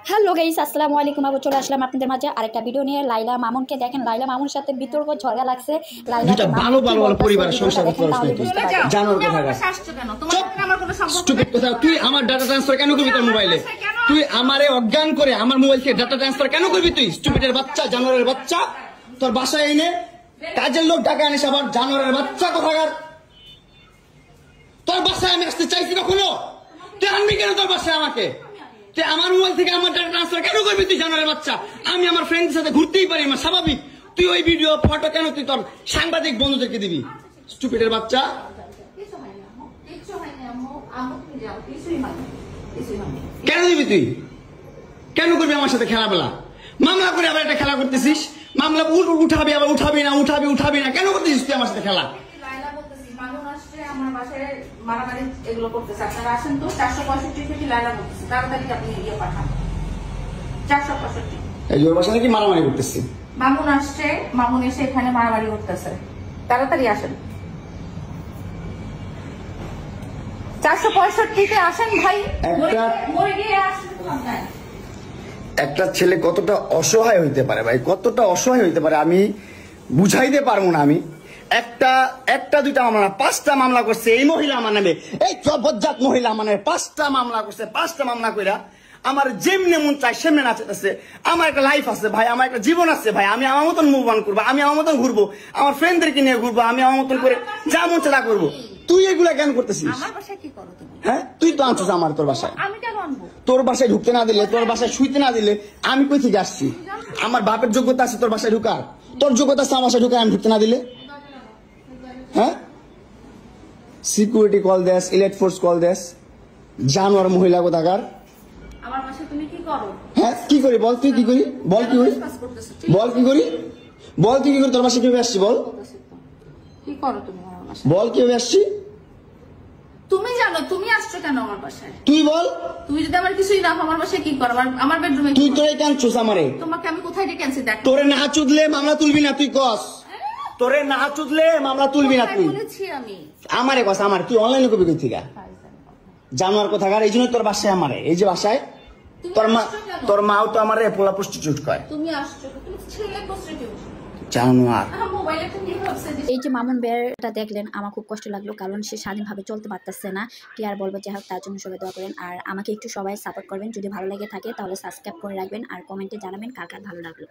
Hello guys, আসসালামু আলাইকুম। আবার চলে আসলাম আপনাদের মাঝে আরেকটা ভিডিও নিয়ে। লাইলা মামুনকে দেখেন, লাইলা মামুনের সাথে বিতর্ক ঝগড়া লাগছে। লাইলা ভালো ভালো ভালো পরিবার সংসার করতে জানোর কথা স্টুপিড কথা। তুই আমার ডাটা ট্রান্সফার কেন করবি তোর মোবাইলে? তুই আমারে অজ্ঞান করে আমার মোবাইল থেকে ডাটা ট্রান্সফার কেন করবি? তুই স্টুপিডের বাচ্চা, জানোয়ারের বাচ্চা। তোর বাসায় এনে কাজের লোক ডাকা আনিস, আবার জানোয়ারের বাচ্চা কোথাকার। তোর বাসায় আমি আসতে চাইছি কখনো? তুই আনবি কেন তোর বাসায় আমাকে? তুই আমার মোবাইল থেকে আমার ডাটা ট্রান্সফার কেন করবি? তুই জানোয়ারের বাচ্চা। আমি আমার ফ্রেন্ডের সাথে ঘুরতেই পারি, আমার স্বাভাবিক। তুই ওই ভিডিও ফটো কেন তুই তোর সাংবাদিক বন্ধুদেরকে দিবি? স্টুপিডের বাচ্চা। কেন দিবি তুই? কেন করবি আমার সাথে খেলাবেলা? মামলা করে আবার একটা খেলা করতেছিস। মামলা উঠাবি, আবার উঠাবি না, উঠাবি না, কেন করতেছিস তুই আমার সাথে খেলা? মারামারি করতেছি। মামুন আসছে, মামুন এসে এখানে মারামারি করতেছে। তাড়াতাড়ি আসেন, 465-তে আসেন ভাই। একটা ছেলে কতটা অসহায় হইতে পারে ভাই, কতটা অসহায় হইতে পারে আমি বুঝাইতে পারবো না। আমি একটা দুইটা মামলা না, 5টা মামলা করছে এই মহিলা আমার নামে। এই বজ্জাত মহিলা আমার নামে 5টা মামলা করছে। 5টা মামলা কইরা আমার যেমনে মন চাই সেমনে নাচতেছে। আমার একটা লাইফ আছে ভাই, আমার একটা জীবন আছে ভাই। আমি আমার মতন মুভ অন করবো, আমি আমার মতন ঘুরবো, আমার ফ্রেন্ডদেরকে নিয়ে ঘুরবো, আমি আমার মতন করে যা মন চাই তা করবো। তুই এগুলা কেন করতেছিস? হ্যাঁ, তুই তো আনছিস আমার তোর বাসায়। তোর বাসায় ঢুকতে না দিলে, তোর বাসায় শুইতে না দিলে আমি কই থেকে আসছি? আমার বাপের যোগ্যতা আছে তোর বাসায় ঢুকার? তোর যোগ্যতা আছে আমার বাসায় ঢুকার আমি ঢুকতে না দিলে? হ্যাঁ, সিকিউরিটি কল দেস, ইলেট ফোর্স কল দেস, জানোয়ার মহিলা কোথাকার। হ্যাঁ, কি করি বল? তুই কি করি বল? কি করি বল? কি করি বল? তুই কি করি? তোর বাসায় কিভাবে আসছি বল? বল কিভাবে আসছি? তুমি জানো তুমি আসছো কেন আমার বাসায়? তুই বল। তুমি যদি আমার কিছুই না আমার বাসায় কি করো? আমার বেডরুমে তুই তোরে কাঁদছস আমারে। তোমাকে আমি কোথায় ডেকে আনছি? দেখ, তোরে না চুদলে মামলা তুলবি না তুই কস। তোরে না চুদলে মামলা তুলবি না তুই। বলেছি আমি আমারে কস। আমার তুই অনলাইনে কবি কই থেকে জানোয়ার কোথাকার? এই জন্য তোর বাসায় আমারে, এই যে বাসায় তোর মাও তো আমারে পোলা প্রস্টিটিউট কয়। তুমি আসছো, তুমি ছেলে প্রস্টিটিউট জানোয়ার। এই যে মামুন বেরটা দেখলেন, আমার খুব কষ্ট লাগলো, কারণ সে স্বাধীনভাবে চলতে পারতেছে না। কি আর বলবো, যাই হোক, তার জন্য সবাই দোয়া করেন। আর আমাকে একটু সবাই সাপোর্ট করবেন। যদি ভালো লেগে থাকে তাহলে সাবস্ক্রাইব করে রাখবেন আর কমেন্টে জানাবেন কার কার ভালো লাগলো।